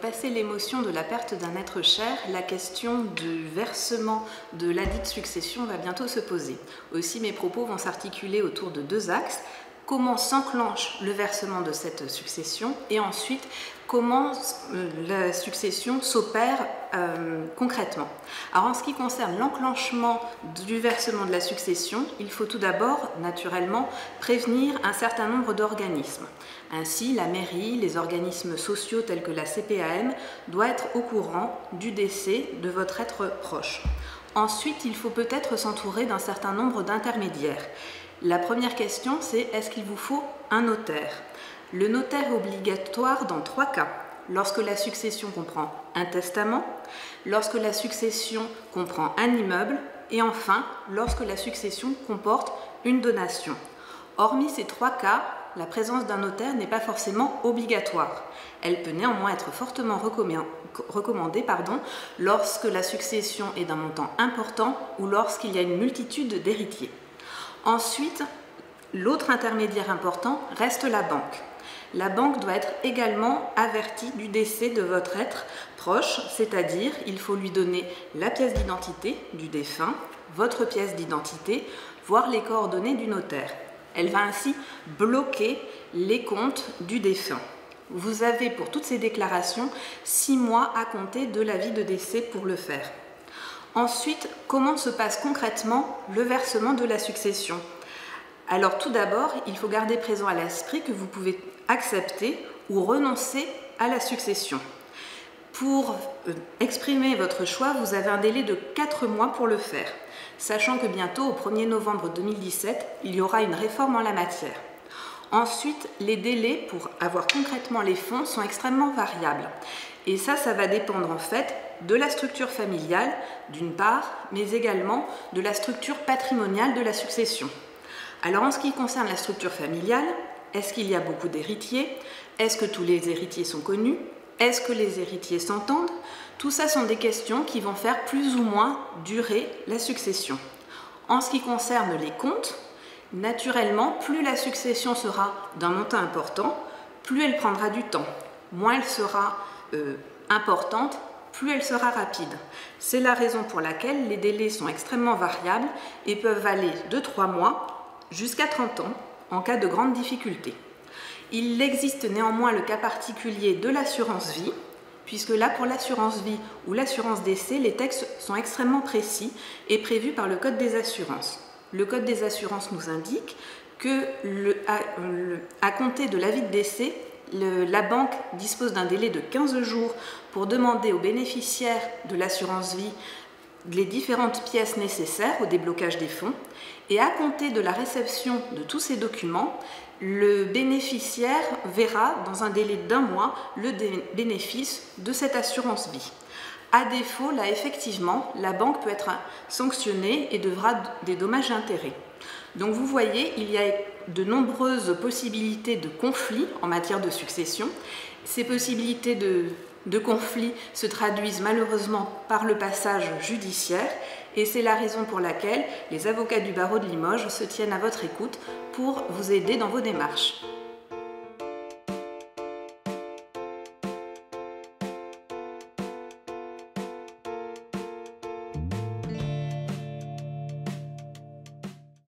passer l'émotion de la perte d'un être cher, la question du versement de ladite succession va bientôt se poser. Aussi, mes propos vont s'articuler autour de deux axes. Comment s'enclenche le versement de cette succession et ensuite comment la succession s'opère concrètement. Alors en ce qui concerne l'enclenchement du versement de la succession, il faut tout d'abord naturellement prévenir un certain nombre d'organismes. Ainsi, la mairie, les organismes sociaux tels que la CPAM doivent être au courant du décès de votre être proche. Ensuite, il faut peut-être s'entourer d'un certain nombre d'intermédiaires. La première question, c'est est-ce qu'il vous faut un notaire? Le notaire est obligatoire dans 3 cas. Lorsque la succession comprend un testament, lorsque la succession comprend un immeuble et enfin, lorsque la succession comporte une donation. Hormis ces 3 cas, la présence d'un notaire n'est pas forcément obligatoire. Elle peut néanmoins être fortement recommandée lorsque la succession est d'un montant important ou lorsqu'il y a une multitude d'héritiers. Ensuite, l'autre intermédiaire important reste la banque. La banque doit être également avertie du décès de votre être proche, c'est-à-dire il faut lui donner la pièce d'identité du défunt, votre pièce d'identité, voire les coordonnées du notaire. Elle va ainsi bloquer les comptes du défunt. Vous avez pour toutes ces déclarations 6 mois à compter de l'avis de décès pour le faire. Ensuite, comment se passe concrètement le versement de la succession? Alors tout d'abord, il faut garder présent à l'esprit que vous pouvez accepter ou renoncer à la succession. Pour exprimer votre choix, vous avez un délai de 4 mois pour le faire, sachant que bientôt, au 1er novembre 2017, il y aura une réforme en la matière. Ensuite, les délais pour avoir concrètement les fonds sont extrêmement variables. Et ça va dépendre en fait de la structure familiale, d'une part, mais également de la structure patrimoniale de la succession. Alors en ce qui concerne la structure familiale, est-ce qu'il y a beaucoup d'héritiers? Est-ce que tous les héritiers sont connus? Est-ce que les héritiers s'entendent? Tout ça sont des questions qui vont faire plus ou moins durer la succession. En ce qui concerne les comptes, naturellement, plus la succession sera d'un montant important, plus elle prendra du temps. Moins elle sera importante, plus elle sera rapide. C'est la raison pour laquelle les délais sont extrêmement variables et peuvent aller de 3 mois jusqu'à 30 ans en cas de grande difficulté. Il existe néanmoins le cas particulier de l'assurance vie, puisque là, pour l'assurance vie ou l'assurance décès, les textes sont extrêmement précis et prévus par le Code des assurances. Le Code des assurances nous indique que à compter de l'avis de décès, la banque dispose d'un délai de 15 jours pour demander aux bénéficiaires de l'assurance vie les différentes pièces nécessaires au déblocage des fonds et à compter de la réception de tous ces documents, le bénéficiaire verra dans un délai d'1 mois le bénéfice de cette assurance vie. À défaut, là effectivement, la banque peut être sanctionnée et devra des dommages et intérêts. Donc vous voyez, il y a de nombreuses possibilités de conflits en matière de succession. Ces possibilités de conflits se traduisent malheureusement par le passage judiciaire et c'est la raison pour laquelle les avocats du barreau de Limoges se tiennent à votre écoute pour vous aider dans vos démarches.